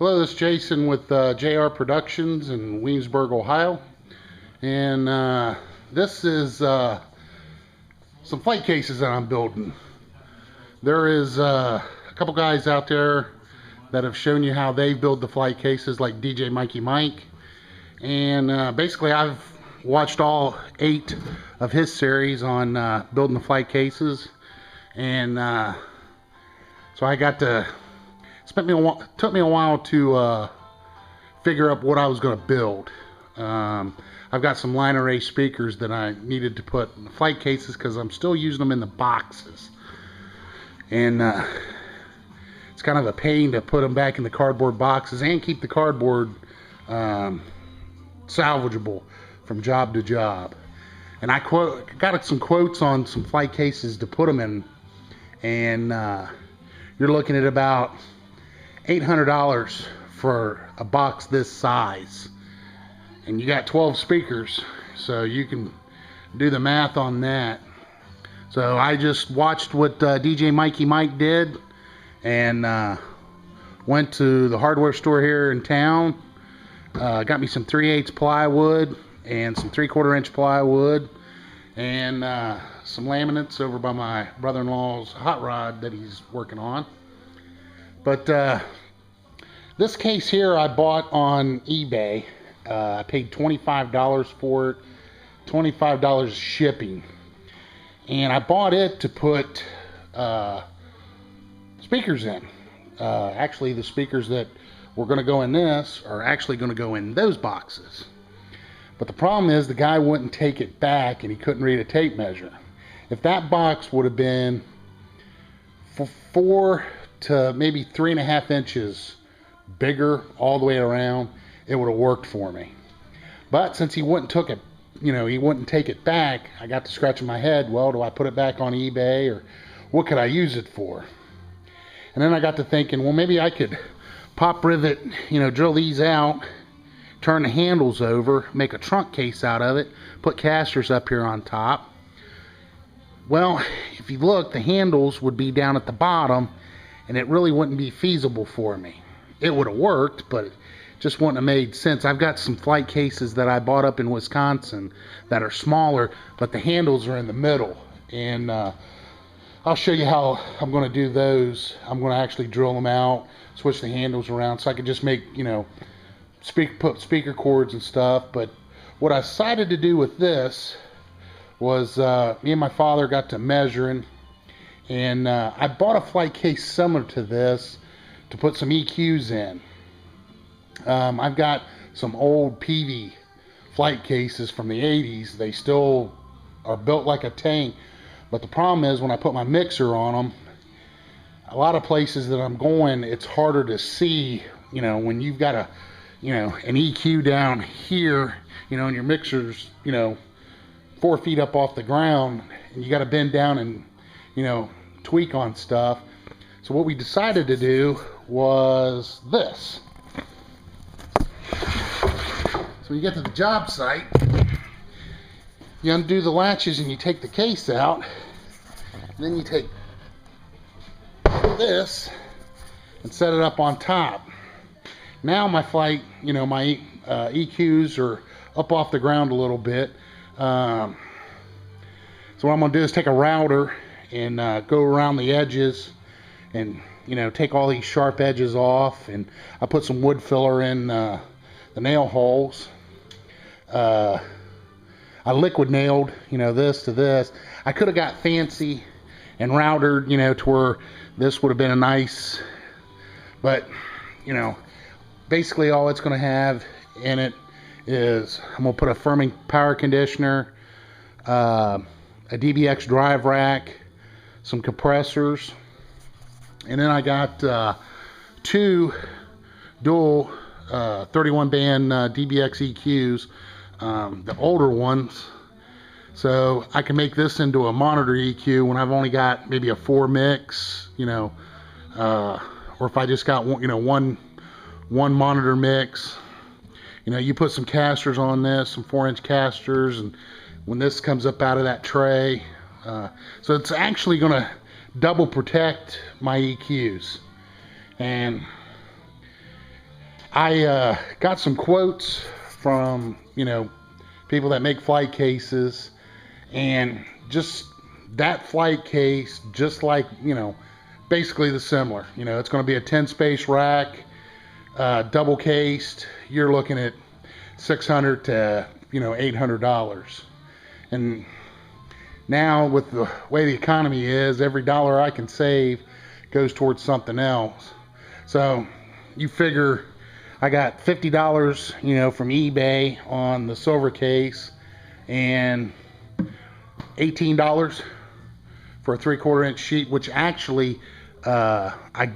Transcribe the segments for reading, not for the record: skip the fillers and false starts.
Hello, this is Jason with JR Productions in Williamsburg, Ohio. And this is some flight cases that I'm building. There is a couple guys out there that have shown you how they build the flight cases, like DJ Mikey Mike. And basically I've watched all 8 of his series on building the flight cases. And so I got to... took me a while to figure out what I was going to build. I've got some line array speakers that I needed to put in the flight cases because I'm still using them in the boxes. And it's kind of a pain to put them back in the cardboard boxes and keep the cardboard salvageable from job to job. And I got some quotes on some flight cases to put them in, and you're looking at about $800 for a box this size, and you got 12 speakers, so you can do the math on that. So I just watched what DJ Mikey Mike did, and went to the hardware store here in town, got me some 3/8 plywood and some 3/4 inch plywood and some laminates over by my brother-in-law's hot rod that he's working on. But this case here I bought on eBay. I paid $25 for it, $25 shipping, and I bought it to put speakers in. Actually, the speakers that were going to go in this are actually going to go in those boxes. But the problem is the guy wouldn't take it back, and he couldn't read a tape measure. If that box would have been 4 to maybe 3.5 inches bigger all the way around, it would have worked for me. But since he wouldn't take it back, I got to scratching my head. Well, do I put it back on eBay, or what could I use it for? And then I got to thinking, well, maybe I could pop rivet, drill these out, turn the handles over, make a trunk case out of it, put casters up here on top. Well, if you look, the handles would be down at the bottom, and it really wouldn't be feasible for me. It would have worked, but it just wouldn't have made sense. I've got some flight cases that I bought up in Wisconsin that are smaller, but the handles are in the middle. And I'll show you how I'm going to do those. I'm going to actually drill them out, switch the handles around, so I can just make, put speaker cords and stuff. But what I decided to do with this was me and my father got to measuring, and I bought a flight case similar to this to put some EQs in. I've got some old PV flight cases from the 80s. They still are built like a tank, but the problem is when I put my mixer on them, a lot of places that I'm going, it's harder to see, when you've got an EQ down here, and your mixer's, 4 feet up off the ground, and you got to bend down and, tweak on stuff. So what we decided to do was this. So you get to the job site, you undo the latches and you take the case out, and then you take this and set it up on top. Now my flight, my EQs are up off the ground a little bit. So what I'm going to do is take a router and go around the edges and take all these sharp edges off, and I put some wood filler in the nail holes. I liquid nailed this to this. I could have got fancy and routered to where this would have been a nice, but basically all it's going to have in it is I'm going to put a firming power conditioner, a DBX drive rack, some compressors, and then I got 2 dual 31 band DBX EQs, the older ones, so I can make this into a monitor EQ when I've only got maybe a 4 mix, or if I just got one monitor mix. You put some casters on this, some 4-inch casters, and when this comes up out of that tray, so it's actually going to double protect my EQs. And I got some quotes from, people that make flight cases, and just that flight case, just like, basically the similar. It's going to be a 10 space rack, double cased. You're looking at $600 to $800. And now with the way the economy is, every dollar I can save goes towards something else. So you figure I got $50, from eBay on the silver case, and $18 for a 3/4 inch sheet, which actually I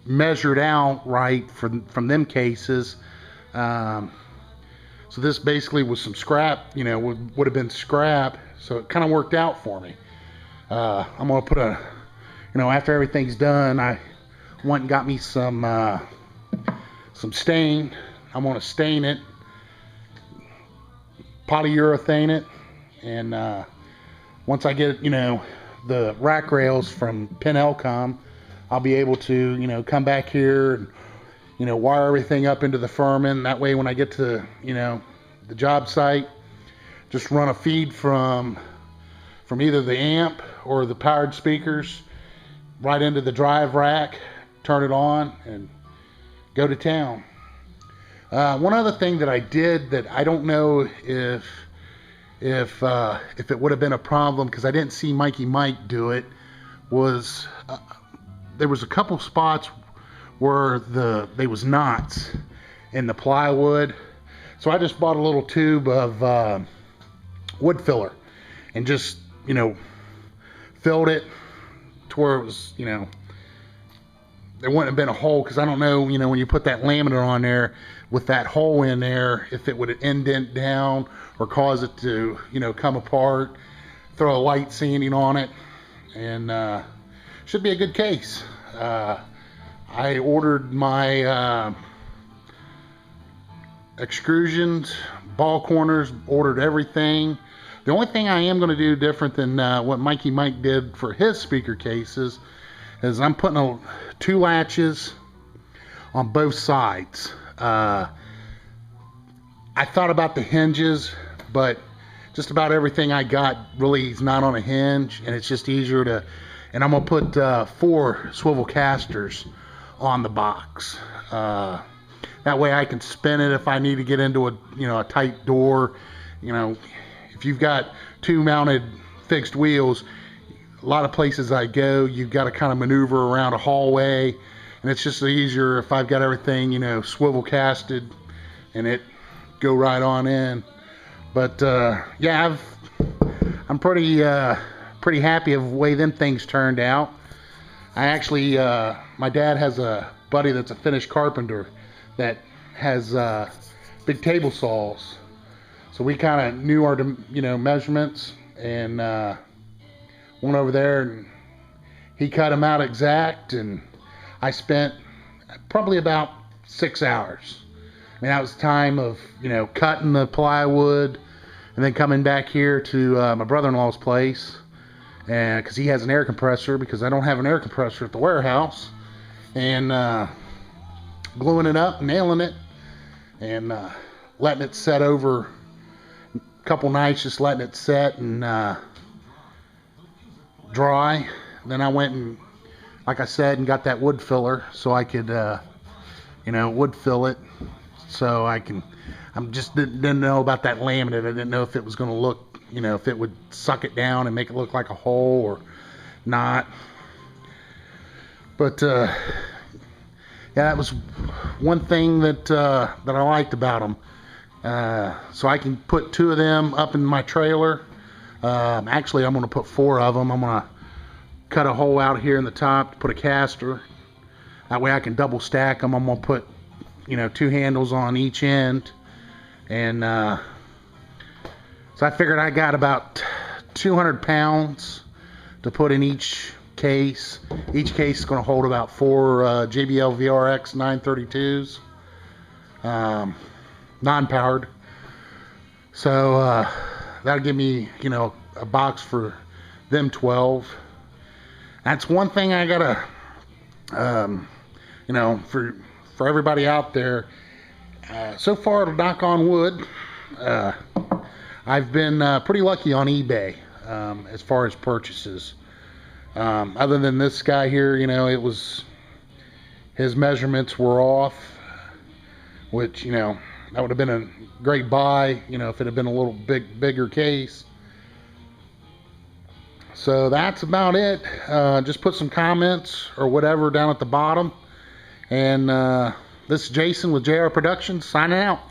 measured out right from them cases. So this basically was some scrap, would have been scrap. So it kind of worked out for me. I'm gonna put after everything's done, I went and got me some stain. I'm gonna stain it, polyurethane it, and once I get the rack rails from Penelcom, I'll be able to come back here and wire everything up into the Furman. That way when I get to the job site, just run a feed from either the amp or the powered speakers right into the drive rack, turn it on, and go to town. One other thing that I did that I don't know if it would have been a problem, because I didn't see Mikey Mike do it, was there was a couple spots where there was knots in the plywood. So I just bought a little tube of wood filler and just filled it to where it was, there wouldn't have been a hole, because I don't know, when you put that laminate on there with that hole in there, if it would indent down or cause it to, come apart. Throw a light sanding on it, and should be a good case. I ordered my extrusions, ball corners, ordered everything. The only thing I am going to do different than what Mikey Mike did for his speaker cases is I'm putting 2 latches on both sides. I thought about the hinges, but just about everything I got really is not on a hinge, and it's just easier to, and I'm going to put 4 swivel casters on the box. That way I can spin it if I need to get into a tight door. If you've got 2 mounted fixed wheels, a lot of places I go, you've got to kind of maneuver around a hallway, and it's just easier if I've got everything, swivel casted, and it go right on in. But yeah, I'm pretty happy of the way them things turned out. I actually, my dad has a buddy that's a finished carpenter that has big table saws. So we kind of knew our, measurements, and went over there, and he cut them out exact, and I spent probably about 6 hours. I mean, that was time of, cutting the plywood, and then coming back here to my brother-in-law's place, and because he has an air compressor, because I don't have an air compressor at the warehouse, and gluing it up, nailing it, and letting it set over a couple nights, just letting it set and dry. Then I went and, like I said, and got that wood filler so I could wood fill it, so I just didn't know about that laminate. I didn't know if it was going to look, if it would suck it down and make it look like a hole or not. But yeah, that was one thing that I liked about them. So I can put 2 of them up in my trailer. Actually, I'm going to put 4 of them. I'm going to cut a hole out here in the top to put a caster. That way I can double stack them. I'm going to put 2 handles on each end, and so I figured I got about 200 pounds to put in each case. Each case is going to hold about 4 JBL VRX 932s, non-powered. So that'll give me a box for them 12. That's one thing I gotta for for everybody out there, so far, to knock on wood, I've been pretty lucky on eBay as far as purchases. Other than this guy here, you know, his measurements were off, which, you know, that would have been a great buy, you know, if it had been a little bigger case. So that's about it. Just put some comments or whatever down at the bottom. And this is Jason with JR Productions signing out.